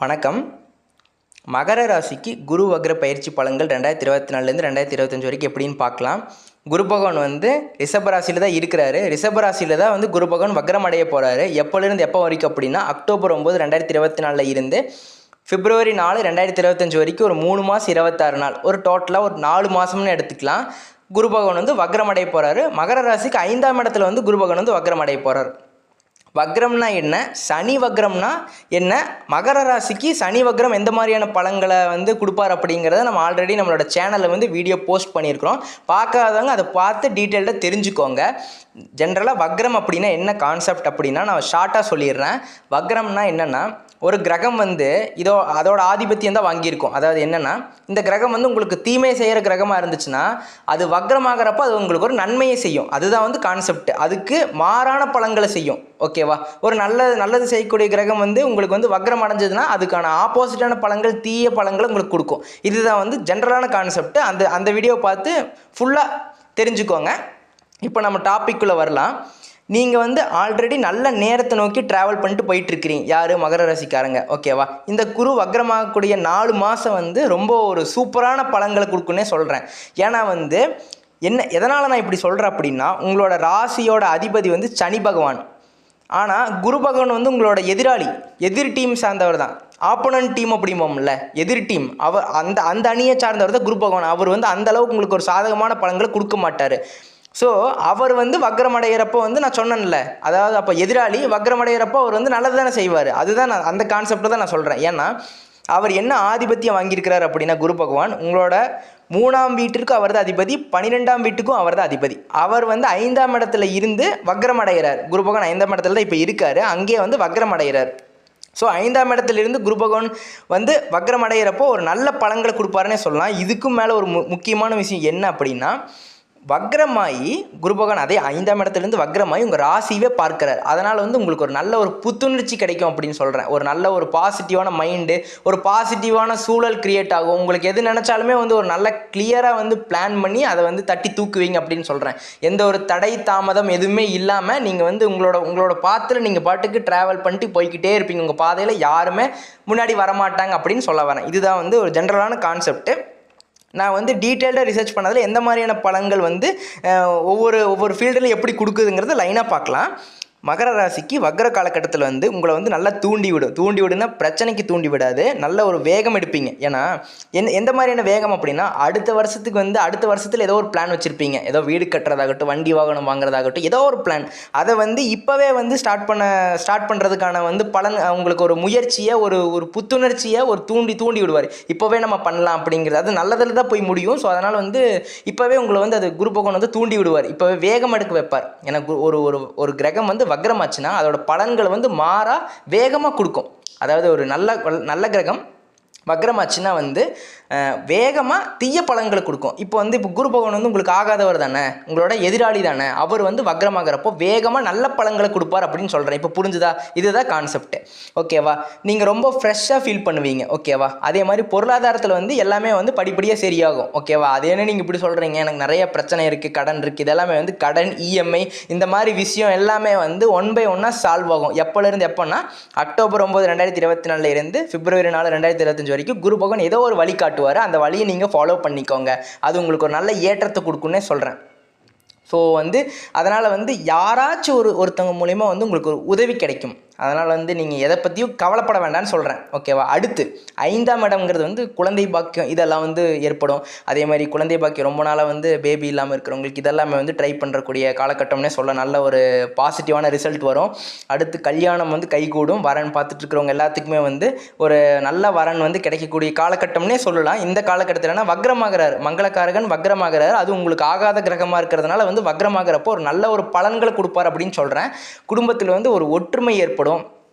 வணக்கம். மகர ராசிக்கு குரு வக்ர பயிற்சி பலன்கள் 2024லேருந்து 2025 வரைக்கும் எப்படின்னு பார்க்கலாம். குரு பகவான் வந்து ரிஷபராசியில் தான் இருக்கிறாரு. ரிஷபராசியில் தான் வந்து குரு பகவான் வக்ரம் அடைய போகிறாரு. எப்போலேருந்து எப்போ வரைக்கும் அப்படின்னா அக்டோபர் 9, 2024 இருந்து பிப்ரவரி 4, 2025 வரைக்கும் ஒரு 3 மாதம் 26 நாள், ஒரு டோட்டலாக ஒரு 4 மாதம்னு எடுத்துக்கலாம். குரு பகவான் வந்து வக்ரம் அடைய போகிறாரு. மகர ராசிக்கு 5ஆம் இடத்துல வந்து குரு பகவான் வந்து வக்ரம் அடைய போகிறார். வக்ரம்னா என்ன, சனி வக்ரம்னா என்ன, மகர ராசிக்கு சனி வக்ரம் எந்த மாதிரியான பலன்களை வந்து கொடுப்பார் அப்படிங்கிறத நம்ம ஆல்ரெடி நம்மளோட சேனலில் வந்து வீடியோ போஸ்ட் பண்ணியிருக்கிறோம். பார்க்காதவங்க அதை பார்த்து டீட்டெயில்டாக தெரிஞ்சுக்கோங்க. ஜென்ரலாக வக்ரம் அப்படின்னா என்ன கான்செப்ட் அப்படின்னா நான் ஷார்ட்டாக சொல்லிடுறேன். வக்ரம்னா என்னென்னா, ஒரு கிரகம் வந்து அதோட ஆதிபத்தியம் தான் வாங்கியிருக்கும். அதாவது என்னென்னா, இந்த கிரகம் வந்து உங்களுக்கு தீமை செய்கிற கிரகமாக இருந்துச்சுன்னா அது வக்ரமாகிறப்ப அது உங்களுக்கு ஒரு நன்மையை செய்யும். அதுதான் வந்து கான்செப்ட். அதுக்கு மாறான பலன்களை செய்யும். ஓகேவா? ஒரு நல்லது செய்யக்கூடிய கிரகம் வந்து உங்களுக்கு வந்து வக்ரம் அடைஞ்சதுன்னா அதுக்கான ஆப்போசிட்டான பலன்கள், தீய பலன்களை உங்களுக்கு கொடுக்கும். இதுதான் வந்து ஜென்ரலான கான்செப்ட். அந்த வீடியோ பார்த்து ஃபுல்லாக தெரிஞ்சுக்கோங்க. இப்போ நம்ம டாபிக்குள்ளே வரலாம். நீங்கள் வந்து ஆல்ரெடி நல்ல நேரத்தை நோக்கி ட்ராவல் பண்ணிட்டு போயிட்டுருக்கிறீங்க. யார்? மகர ராசிக்காரங்க. ஓகேவா? இந்த குரு வக்ரமாகக்கூடிய 4 மாதம் வந்து ரொம்ப ஒரு சூப்பரான பலன்களை கொடுக்குன்னே சொல்கிறேன். ஏன்னா வந்து எதனால் நான் இப்படி சொல்கிறேன் அப்படின்னா, உங்களோட ராசியோட அதிபதி வந்து சனி பகவான். ஆனால் குரு பகவான் வந்து உங்களோட எதிர் டீம் சார்ந்தவர் தான். ஆப்போனன்ட் டீம் அப்படிம்போம்ல, எதிர் டீம். அவர் அந்த அணியை சார்ந்தவர் தான் குரு பகவான். அவர் வந்து அந்தளவுக்கு உங்களுக்கு ஒரு சாதகமான பலன்களை கொடுக்க மாட்டார். ஸோ அவர் வந்து வக்ரம் அடைகிறப்போ வந்து நான் சொன்னேன்ல, அதாவது அப்போ எதிராளி வக்ரம் அடைகிறப்போ அவர் வந்து நல்லது தானே செய்வார். அதுதான் நான் அந்த கான்செப்டில் தான் நான் சொல்கிறேன். ஏன்னா அவர் என்ன ஆதிபத்தியம் வாங்கியிருக்கிறார் அப்படின்னா, குரு பகவான் உங்களோட 3ஆம் வீட்டிற்கும் அவர் தான் அதிபதி, 12ஆம் வீட்டுக்கும் அவர் தான் அதிபதி. அவர் வந்து 5ஆம் இடத்துல இருந்து வக்ரம் அடைகிறார். குரு பகவான் 5ஆம் இடத்துல தான் இப்போ இருக்கார். அங்கேயே வந்து வக்ரம் அடைகிறார். ஸோ 5ஆம் இடத்துலேருந்து குரு பகவான் வந்து வக்ரம் அடைகிறப்போ ஒரு நல்ல பலன்களை கொடுப்பாருன்னே சொல்லலாம். இதுக்கும் மேலே ஒரு முக்கியமான விஷயம் என்ன அப்படின்னா, வக்ரமாயி குரு பகவான் அதே 5ஆம் இடத்துலேருந்து வக்ரமாயி உங்கள் ராசியவே பார்க்கிறார். அதனால் வந்து உங்களுக்கு ஒரு நல்ல ஒரு புத்துணர்ச்சி கிடைக்கும் அப்படின்னு சொல்கிறேன். ஒரு நல்ல ஒரு பாசிட்டிவான மைண்டு, ஒரு பாசிட்டிவான சூழல் க்ரியேட் ஆகும். உங்களுக்கு எது நினச்சாலுமே வந்து ஒரு நல்ல கிளியராக வந்து பிளான் பண்ணி அதை வந்து தட்டி தூக்குவீங்க அப்படின்னு சொல்கிறேன். எந்த ஒரு தடை தாமதம் எதுவுமே இல்லாமல் நீங்கள் வந்து உங்களோட பாத்தில் நீங்கள் பாட்டுக்கு ட்ராவல் பண்ணிட்டு போய்கிட்டே இருப்பீங்க. உங்கள் பாதையில் யாருமே முன்னாடி வரமாட்டாங்க அப்படின்னு சொல்ல வரேன். இதுதான் வந்து ஒரு ஜென்ரலான கான்செப்ட்டு. நான் வந்து டீட்டெயில்டாக ரிசர்ச் பண்ணதில் எந்த மாதிரியான பலன்கள் வந்து ஒவ்வொரு ஃபீல்டில் எப்படி கொடுக்குதுங்கிறத லைனாக பார்க்கலாம். மகர ராசிக்கு வக்ர காலகட்டத்தில் வந்து உங்களை வந்து நல்லா தூண்டி விடுன்னா பிரச்சனைக்கு தூண்டி விடாது. நல்ல ஒரு வேகம் எடுப்பீங்க. ஏன்னா எந்த மாதிரியான வேகம் அப்படின்னா, அடுத்த வருஷத்தில் ஏதோ ஒரு பிளான் வச்சுருப்பீங்க. ஏதோ வீடு கட்டுறதாகட்டும், வண்டி வாகனம் வாங்குறதாகட்டும், ஏதோ ஒரு பிளான். அதை வந்து இப்போவே வந்து ஸ்டார்ட் பண்ணுறதுக்கான வந்து பலன் உங்களுக்கு ஒரு முயற்சியை, ஒரு புத்துணர்ச்சியை ஒரு தூண்டி விடுவார். இப்போவே நம்ம பண்ணலாம் அப்படிங்கிறது அது நல்லதில் தான் போய் முடியும். ஸோ அதனால் வந்து இப்போவே உங்களை வந்து அது குரு பகவான் வந்து தூண்டி விடுவார். இப்போவே வேகம் எடுக்க வைப்பார். எனக்கு ஒரு கிரகம் வந்து வக்ரமாச்சுன்னா அதோட பலன்கள் வந்து மாறா வேகமாக கொடுக்கும். அதாவது ஒரு நல்ல கிரகம் வக்ரமாச்சுன்னா வந்து வேகமாக தீய பலன்களை கொடுக்கும். இப்போ குரு பகவான் வந்து உங்களுக்கு ஆகாதவர் தானே, உங்களோட எதிராளி தானே. அவர் வந்து வக்ரமாகிறப்போ வேகமாக நல்ல பலன்களை கொடுப்பார் அப்படின்னு சொல்கிறேன். இப்போ புரிஞ்சுதா? இதுதான் கான்செப்ட். ஓகேவா? நீங்கள் ரொம்ப ஃப்ரெஷ்ஷாக ஃபீல் பண்ணுவீங்க. ஓகேவா? அதே மாதிரி பொருளாதாரத்தில் வந்து எல்லாமே வந்து படிப்படியாக சரியாகும். ஓகேவா? அது என்ன நீங்கள் இப்படி சொல்கிறீங்க, எனக்கு நிறைய பிரச்சனை இருக்குது, கடன் இருக்குது, இதெல்லாமே வந்து கடன், இஎம்ஐ, இந்த மாதிரி விஷயம் எல்லாமே வந்து 1 by 1 சால்வ் ஆகும். எப்போலேருந்து எப்போன்னா அக்டோபர் 9, 2024 இருந்து பிப்ரவரி 4, 2025 வரைக்கும் குரு பகவான் ஏதோ ஒரு வழி காட்டுவார். அந்த வழியை நீங்கள் ஃபாலோ பண்ணிக்கோங்க. அது உங்களுக்கு ஒரு நல்ல ஏற்றத்தை கொடுக்குன்னே சொல்கிறேன். ஸோ வந்து அதனால் வந்து யாராச்சும் ஒருத்தவங்க மூலிமா வந்து உங்களுக்கு ஒரு உதவி கிடைக்கும். அதனால் வந்து நீங்கள் எதை பற்றியும் கவலைப்பட வேண்டாம்னு சொல்கிறேன். ஓகேவா? அடுத்து 5ஆம் இடம்ங்கிறது வந்து குழந்தை பாக்கியம், இதெல்லாம் வந்து ஏற்படும். அதே மாதிரி குழந்தை பாக்கியம் ரொம்ப நாளாக வந்து பேபி இல்லாமல் இருக்கிறவங்களுக்கு இதெல்லாமே வந்து ட்ரை பண்ணுறக்கூடிய காலகட்டம்னே சொல்ல, நல்ல ஒரு பாசிட்டிவான ரிசல்ட் வரும். அடுத்து கல்யாணம் வந்து கைகூடும். வரன் பார்த்துட்டு இருக்கிறவங்க எல்லாத்துக்குமே வந்து ஒரு நல்ல வரன் வந்து கிடைக்கக்கூடிய காலகட்டம்னே சொல்லலாம். இந்த காலகட்டத்தில்னா வக்ரமாகிறார், மங்களக்காரகன் வக்ரமாகிறார். அது உங்களுக்கு ஆகாத கிரகமாக இருக்கிறதுனால வந்து வக்ரமாகிறப்போ ஒரு நல்ல ஒரு பலன்களை கொடுப்பார் அப்படின்னு சொல்கிறேன். குடும்பத்தில் வந்து ஒரு ஒற்றுமை ஏற்படும்.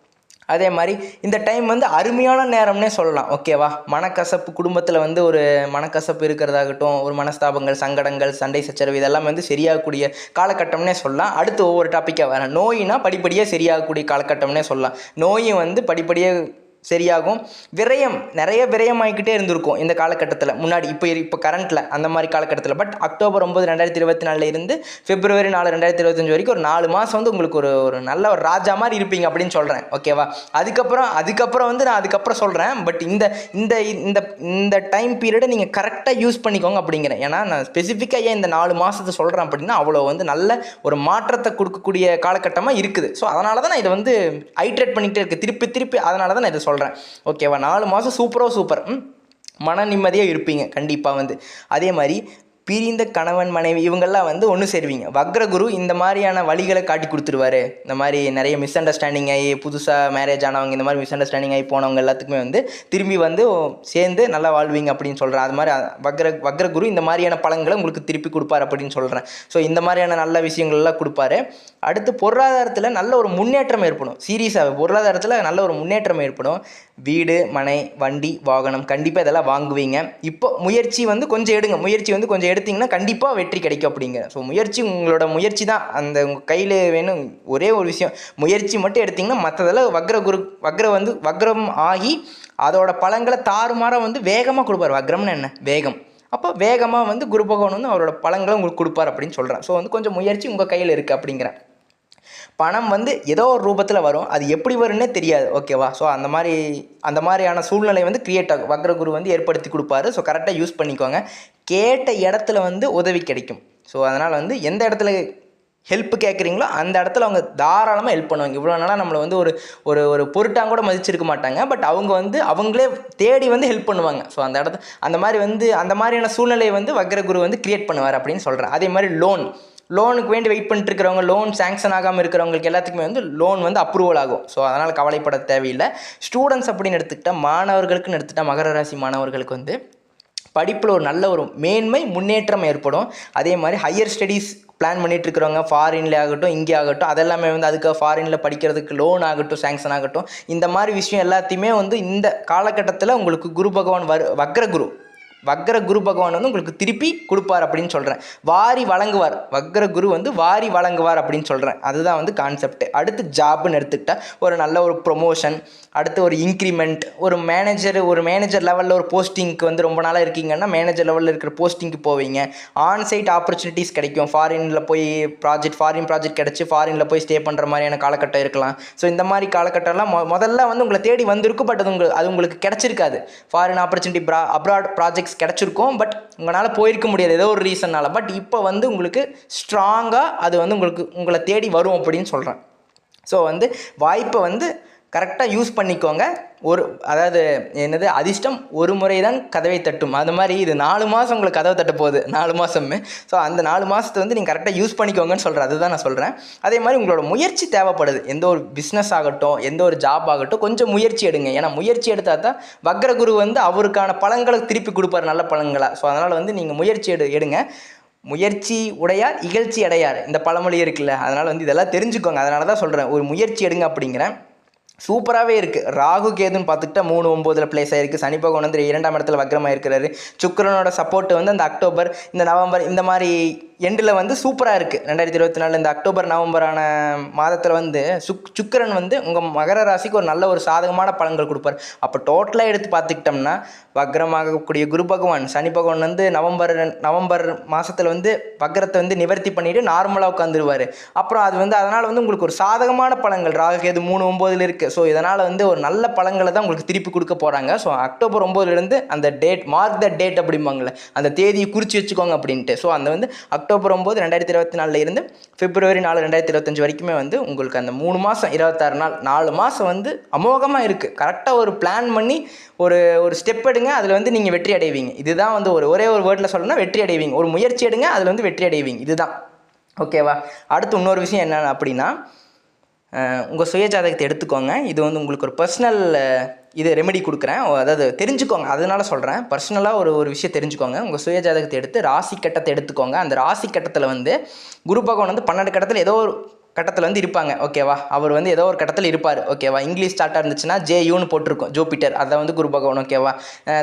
அதே மாதிரி இந்த டைம் வந்து அருமையான நேரம்னே சொல்லலாம். ஓகேவா? மனக்கசப்பு, குடும்பத்தில் வந்து ஒரு மனக்கசப்பு இருக்கிறதாகட்டும், ஒரு மனஸ்தாபங்கள், சங்கடங்கள், சண்டை சச்சரவு இதெல்லாம் வந்து சரியாகக்கூடிய காலகட்டம்னே சொல்லலாம். அடுத்து ஒவ்வொரு டாப்பிக்காக வரேன். நோயினா படிப்படியாக சரியாகக்கூடிய காலகட்டம்னே சொல்லலாம். நோயும் வந்து படிப்படியாக சரியாகும். விரயம் நிறைய விரயமாகிக்கிட்டே இருந்திருக்கும் இந்த காலகட்டத்தில் முன்னாடி, இப்போ கரண்ட்டில் அந்த மாதிரி காலகட்டத்தில். பட் அக்டோபர் 9 2024 இருந்து பிப்ரவரி 4 2025 வரைக்கும் ஒரு 4 மாதம் வந்து உங்களுக்கு ஒரு நல்ல ஒரு ராஜா மாதிரி இருப்பீங்க அப்படின்னு சொல்கிறேன். ஓகேவா? அதுக்கப்புறம் வந்து நான் அதுக்கப்புறம் சொல்கிறேன். பட் இந்த இந்த இந்த இந்த டைம் பீரியடை நீங்கள் கரெக்டாக யூஸ் பண்ணிக்கோங்க அப்படிங்கிறேன். ஏன்னா நான் ஸ்பெசிஃபிக்காக ஏன் இந்த 4 மாதத்தை சொல்கிறேன் அப்படின்னா அவ்வளோ வந்து நல்ல ஒரு மாற்றத்தை கொடுக்கக்கூடிய காலகட்டமாக இருக்குது. ஸோ அதனால தான் நான் இதை வந்து ஐட்ரேட் பண்ணிகிட்டே இருக்குது திருப்பி. அதனால தான் நான் இதை சொல்கிறேன். ஓகேவா? 4 மாதம் சூப்பர் மன நிம்மதியாக இருப்பீங்க கண்டிப்பாக வந்து. அதே மாதிரி பிரிந்த கணவன் மனைவி இவங்கெல்லாம் வந்து ஒன்று சேருவீங்க. வக்ரகுரு இந்த மாதிரியான வழிகளை காட்டி கொடுத்துருவாரு. இந்த மாதிரி நிறைய மிஸ் அண்டர்ஸ்டாண்டிங் ஆகி புதுசாக மேரேஜ் ஆனவங்க, இந்த மாதிரி மிஸ் அண்டர்ஸ்டாண்டிங் ஆகி போனவங்க எல்லாத்துக்குமே வந்து திரும்பி வந்து சேர்ந்து நல்லா வாழ்வீங்க அப்படின்னு சொல்கிறேன். அது மாதிரி வக்ரகுரு இந்த மாதிரியான பலன்களை உங்களுக்கு திருப்பி கொடுப்பார் அப்படின்னு சொல்கிறேன். ஸோ இந்த மாதிரியான நல்ல விஷயங்கள்லாம் கொடுப்பாரு. அடுத்து பொருளாதாரத்தில் நல்ல ஒரு முன்னேற்றம் ஏற்படும். சீரியஸாக பொருளாதாரத்தில் நல்ல ஒரு முன்னேற்றம் ஏற்படும். வீடு, மனை, வண்டி, வாகனம் கண்டிப்பாக இதெல்லாம் வாங்குவீங்க. இப்போ முயற்சி வந்து கொஞ்சம் எடுத்திங்கன்னா கண்டிப்பாக வெற்றி கிடைக்கும் அப்படிங்கிற. ஸோ உங்களோட முயற்சி தான் அந்த உங்கள் கையில் வேணும். ஒரே ஒரு விஷயம், முயற்சி மட்டும் எடுத்திங்கன்னா மற்றதெல்லாம் வக்ரம் ஆகி அதோட பலன்களை தாறுமாறாக வந்து வேகமாக கொடுப்பார். வக்ரம்னு என்ன? வேகம். அப்போ வேகமாக வந்து குரு பகவான் வந்து அவரோட பலன்களை உங்களுக்கு கொடுப்பார் அப்படின்னு சொல்கிறேன். ஸோ வந்து கொஞ்சம் முயற்சி உங்கள் கையில் இருக்குது அப்படிங்கிறேன். பணம் வந்து ஏதோ ஒரு ரூபத்தில் வரும், அது எப்படி வரும்னே தெரியாது. ஓகேவா? ஸோ அந்த மாதிரியான சூழ்நிலை வந்து கிரியேட் ஆகும், வக்ரகுரு வந்து ஏற்படுத்தி கொடுப்பாரு. ஸோ கரெக்டாக யூஸ் பண்ணிக்கோங்க. கேட்ட இடத்துல வந்து உதவி கிடைக்கும். ஸோ அதனால் வந்து எந்த இடத்துல ஹெல்ப் கேட்குறீங்களோ அந்த இடத்துல அவங்க தாராளமாக ஹெல்ப் பண்ணுவாங்க. இவ்வளோ நாளாக நம்மளை வந்து ஒரு பொருட்டாங்க கூட மதிச்சிருக்க மாட்டாங்க. பட் அவங்க வந்து அவங்களே தேடி வந்து ஹெல்ப் பண்ணுவாங்க. ஸோ அந்த மாதிரியான சூழ்நிலையை வந்து வக்ரகுரு வந்து கிரியேட் பண்ணுவார் அப்படின்னு சொல்கிறேன். அதே மாதிரி லோனுக்கு வேண்டி வெயிட் பண்ணிட்டு இருக்கிறவங்க, லோன் சேங்ஷன் ஆகாமல் இருக்கிறவங்களுக்கு எல்லாத்துக்குமே வந்து லோன் வந்து அப்ரூவல் ஆகும். ஸோ அதனால் கவலைப்பட தேவையில்லை. ஸ்டூடெண்ட்ஸ் அப்படின்னு எடுத்துக்கிட்டால், மாணவர்களுக்குன்னு எடுத்துக்கிட்டால் மகர ராசி மாணவர்களுக்கு வந்து படிப்பில் ஒரு நல்ல ஒரு முன்னேற்றம் ஏற்படும். அதே மாதிரி ஹையர் ஸ்டடீஸ் பிளான் பண்ணிகிட்ருக்கிறவங்க, ஃபாரின்ல ஆகட்டும் இங்கே ஆகட்டும், அதெல்லாமே வந்து அதுக்கு ஃபாரினில் படிக்கிறதுக்கு லோன் ஆகட்டும், சேங்ஷன் ஆகட்டும், இந்த மாதிரி விஷயம் எல்லாத்தையுமே வந்து இந்த காலகட்டத்தில் உங்களுக்கு குரு பகவான் வக்ர குரு பகவான் வந்து உங்களுக்கு திருப்பி கொடுப்பார் அப்படின்னு சொல்கிறேன். வாரி வழங்குவார். வக்ர குரு வந்து வாரி வழங்குவார் அப்படின்னு சொல்கிறேன். அதுதான் வந்து கான்செப்ட். அடுத்து ஜாப்னு எடுத்துக்கிட்டால் ஒரு நல்ல ஒரு ப்ரொமோஷன், அடுத்து ஒரு இன்க்ரிமெண்ட், ஒரு மேனேஜர் லெவலில் ஒரு போஸ்டிங்க்கு வந்து ரொம்ப நாளாக இருக்கீங்கன்னா மேனேஜர் லெவலில் இருக்கிற போஸ்டிங்க்கு போவீங்க. ஆன்சைட் ஆப்பர்ச்சுனிட்டிஸ் கிடைக்கும். ஃபாரின் ப்ராஜெக்ட் கிடச்சி ஃபாரினில் போய் ஸ்டே பண்ணுற மாதிரியான காலகட்டம் இருக்கலாம். ஸோ இந்த மாதிரி காலகட்டம்லாம் முதல்ல வந்து உங்களை தேடி வந்திருக்கும். பட் அது உங்களுக்கு கிடச்சிருக்காது. ஃபாரின் ஆப்பர்ச்சுனிட்டி அப்ராட் ப்ராஜெக்ட்ஸ் கிடச்சிருக்கும். பட் உங்களால் போயிருக்க முடியாது ஏதோ ஒரு ரீசனால். பட் இப்போ வந்து உங்களுக்கு ஸ்ட்ராங்காக அது வந்து உங்களை தேடி வரும் அப்படின்னு சொல்கிறேன். ஸோ வந்து வாய்ப்பை வந்து கரெக்டாக யூஸ் பண்ணிக்கோங்க. அதாவது அதிர்ஷ்டம் ஒரு முறை தான் கதவை தட்டும். அது மாதிரி இது 4 மாதம் உங்களுக்கு கதவை தட்ட போகுது, 4 மாதமே. ஸோ அந்த 4 மாதத்தை வந்து நீங்கள் கரெக்டாக யூஸ் பண்ணிக்கோங்கன்னு சொல்கிறேன். அதுதான் நான் சொல்கிறேன். அதே மாதிரி உங்களோட முயற்சி தேவைப்படுது. எந்த ஒரு பிஸ்னஸ் ஆகட்டும், எந்த ஒரு ஜாப் ஆகட்டும், கொஞ்சம் முயற்சி எடுங்க. ஏன்னா முயற்சி எடுத்தால் தான் வக்ரகுரு வந்து அவருக்கான பலன்களை திருப்பி கொடுப்பார், நல்ல பலன்களாக. ஸோ அதனால் வந்து நீங்கள் முயற்சி எடுங்க. முயற்சி உடையார் இகழ்ச்சி அடையார், இந்த பழமொழி இருக்குல்ல. அதனால் வந்து இதெல்லாம் தெரிஞ்சுக்கோங்க. அதனால தான் சொல்கிறேன், ஒரு முயற்சி எடுங்க அப்படிங்கிறேன். சூப்பராகவே இருக்குது. ராகு கேதுன்னு பார்த்துக்கிட்டா 3, 9 பிளேஸ் ஆகிருக்கு. சனி பகவான் வந்து 2ஆம் இடத்துல வக்ரமாக இருக்கிறாரு. சுக்கிரனோட சப்போர்ட் வந்து அந்த அக்டோபர், இந்த நவம்பர், இந்த மாதிரி எண்டில் வந்து சூப்பராக இருக்குது. 2024 இந்த அக்டோபர் நவம்பரான மாதத்தில் வந்து சுக்கிரன் வந்து உங்கள் மகர ராசிக்கு ஒரு நல்ல ஒரு சாதகமான பலன்கள் கொடுப்பார். அப்போ டோட்டலாக எடுத்து பார்த்துக்கிட்டோம்னா வக்ரமாகக்கூடிய குரு பகவான், சனி பகவான் வந்து நவம்பர் மாதத்தில் வந்து வக்ரத்தை வந்து நிவர்த்தி பண்ணிவிட்டு நார்மலாக உட்காந்துருவார். அப்புறம் அது வந்து அதனால் வந்து உங்களுக்கு ஒரு சாதகமான பலன்கள் ராகு கேது 3, 9 இருக்குது. ஸோ இதனால் வந்து ஒரு நல்ல பலன்களை தான் உங்களுக்கு திருப்பி கொடுக்க போகிறாங்க. ஸோ அக்டோபர் 9லேருந்து அந்த டேட், மார்க் த டேட் அப்படிம்பாங்களே, அந்த தேதியை குறித்து வச்சுக்கோங்க அப்படின்ட்டு. ஸோ அந்த வந்து அக்டோபர் 9 2024 இருந்து பிப்ரவரி 4 2025 வரைக்குமே வந்து உங்களுக்கு அந்த 3 மாதம் 26 நாள் 4 மாதம் வந்து அமோகமாக இருக்குது. கரெக்டாக ஒரு பிளான் பண்ணி ஒரு ஸ்டெப் எடுங்க, அதில் வந்து நீங்கள் வெற்றி அடைவீங்க. இதுதான் வந்து ஒரே ஒரு வேர்டில் சொல்லணும்னா வெற்றி அடைவீங்க. ஒரு முயற்சி எடுங்க, அதில் வந்து வெற்றி அடைவீங்க. இதுதான். ஓகேவா? அடுத்து இன்னொரு விஷயம் என்ன அப்படின்னா, உங்கள் சுயஜாதகத்தை எடுத்துக்கோங்க. இது வந்து உங்களுக்கு ஒரு பர்சனல் ரெமெடி கொடுக்குறேன். அதாவது தெரிஞ்சுக்கோங்க, அதனால சொல்கிறேன். பர்சனலாக ஒரு விஷயம் தெரிஞ்சுக்கோங்க. உங்கள் சுயஜாதகத்தை எடுத்து ராசி கட்டத்தை எடுத்துக்கோங்க. அந்த ராசி கட்டத்தில் வந்து குரு பகவான் வந்து 12 கட்டத்தில் ஏதோ ஒரு கட்டத்தில் வந்து இருப்பாங்க ஓகேவா. அவர் வந்து ஏதோ ஒரு கட்டத்தில் இருப்பார் ஓகேவா. இங்கிலீஷ் ஸ்டார்ட்டாக இருந்துச்சுன்னா ஜேயூன்னு போட்டிருக்கும் ஜூபிட்டர், அதை வந்து குரு பகவான் ஓகேவா.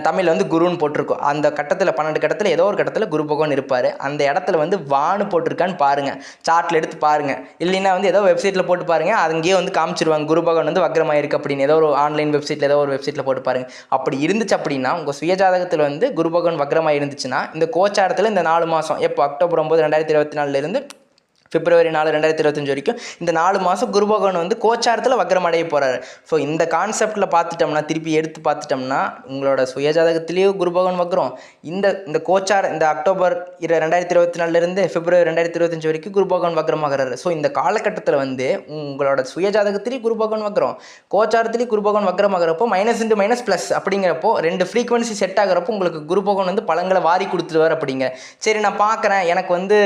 தமிழில் வந்து குருன்னு போட்டிருக்கும். அந்த கட்டத்தில் 12 கட்டத்தில் ஏதோ ஒரு கட்டத்தில் குரு பகவான் இருப்பார். அந்த இடத்துல வந்து வான்னு போட்டிருக்கான்னு பாருங்கள், சார்ட்டில் எடுத்து பாருங்கள். இல்லைன்னா வந்து ஏதோ வெப்சைட்டில் போட்டு பாருங்கள், அங்கேயே வந்து காமிச்சிருவாங்க குரு பகவான் வந்து வக்ரமாயிருக்கு அப்படின்னு. ஏதோ ஒரு ஆன்லைன் வெப்சைட்டில் ஏதோ ஒரு வெப்சைட்டில் போட்டு பாருங்கள். அப்படி இருந்துச்சு அப்படின்னா உங்கள் சுயஜாதகத்தில் வந்து குரு பகவான் வக்ரமாக இருந்துச்சுன்னா இந்த கோச்சாரத்தில் இந்த 4 மாதம் எப்போ அக்டோபர் 9 2024 பிப்ரவரி 4 2025 வரைக்கும் இந்த 4 மாதம் குரு பகவான் வந்து கோச்சாரத்தில் வக்ரம் அடைய போகிறாரு. ஸோ இந்த கான்செப்டில் பார்த்துட்டோம்னா, திருப்பி எடுத்து பார்த்துட்டோம்னா, உங்களோட சுயஜாதகத்திலேயும் குரு பகவான் வக்ரம், இந்த கோச்சார இந்த அக்டோபர் 2024 பிப்ரவரி 2025 வரைக்கும் குரு பகவான் வக்ரமாகிறாரு. ஸோ இந்த காலகட்டத்தில் வந்து உங்களோட சுயஜாதகத்திலேயும் குரு பகவான் வக்ரம், கோச்சாரத்திலேயும் குரு பகவான் வக்ரமாகிறப்போ மைனஸ் இன்டு மைனஸ் ப்ளஸ் அப்படிங்கிறப்போ 2 ஃப்ரீக்வன்சி செட் ஆகிறப்போ உங்களுக்கு குரு பகவான் வந்து பலங்களை வாரி கொடுத்துருவார் அப்படிங்க. சரி நான் பார்க்குறேன், எனக்கு வந்து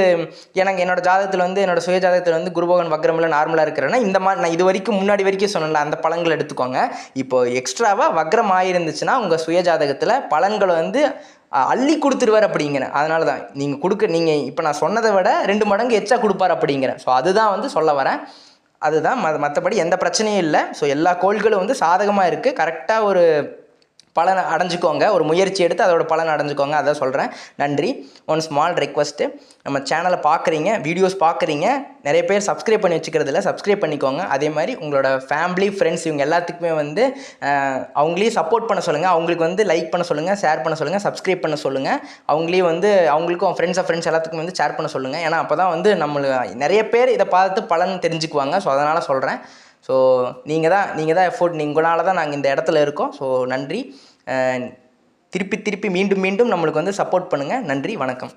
என்னோட ஜாதகத்தில் வந்து என்னோட சுய ஜாதகத்தில் வந்து குரு பகவான் வக்ரமில் நார்மலாக இருக்கிறேன்னா இந்த மாதிரி நான் இது வரைக்கும் முன்னாடி வரைக்கும் சொன்னல அந்த பலன்களை எடுத்துக்கோங்க. இப்போ எக்ஸ்ட்ராவாக வக்ரம் ஆகிருந்துச்சுன்னா உங்கள் சுய ஜாதகத்தில் பலன்களை வந்து அள்ளி கொடுத்துருவார் அப்படிங்கிறேன். அதனால தான் நீங்கள் இப்போ நான் சொன்னதை விட 2 மடங்கு எச்சா கொடுப்பார் அப்படிங்கிறேன். ஸோ அதுதான் வந்து சொல்ல வரேன். அதுதான் மற்றபடி எந்த பிரச்சனையும் இல்லை. ஸோ எல்லா கோள்களும் வந்து சாதகமாக இருக்குது. கரெக்டாக ஒரு பலனை அடைஞ்சிக்கோங்க, ஒரு முயற்சி எடுத்து அதோட பலனை அடைஞ்சிக்கோங்க, அதான் சொல்கிறேன். நன்றி. ஒன் ஸ்மால் ரெக்வஸ்ட்டு, நம்ம சேனலை பார்க்குறீங்க, வீடியோஸ் பார்க்குறீங்க, நிறைய பேர் சப்ஸ்கிரைப் பண்ணி வச்சுக்கிறதில்ல, சப்ஸ்கிரைப் பண்ணிக்கோங்க. அதே மாதிரி உங்களோட ஃபேமிலி ஃப்ரெண்ட்ஸ் இவங்க எல்லாத்துக்குமே வந்து அவங்களையும் சப்போர்ட் பண்ண சொல்லுங்கள். அவங்களுக்கு வந்து லைக் பண்ண சொல்லுங்கள், ஷேர் பண்ண சொல்லுங்கள், சப்ஸ்கிரைப் பண்ண சொல்லுங்கள். அவங்களையும் வந்து அவங்களுக்கும் ஃப்ரெண்ட்ஸ் எல்லாத்துக்கும் வந்து ஷேர் பண்ண சொல்லுங்கள். ஏன்னா அப்போ தான் வந்து நம்மளுக்கு நிறைய பேர் இதை பார்த்து பலன் தெரிஞ்சுக்குவாங்க. ஸோ அதனால் சொல்கிறேன். ஸோ நீங்கள் தான் எஃபோர்ட், உங்களால் தான் நாங்கள் இந்த இடத்துல இருக்கோம். ஸோ நன்றி. திருப்பி மீண்டும் நம்மளுக்கு வந்து சப்போர்ட் பண்ணுங்கள். நன்றி, வணக்கம்.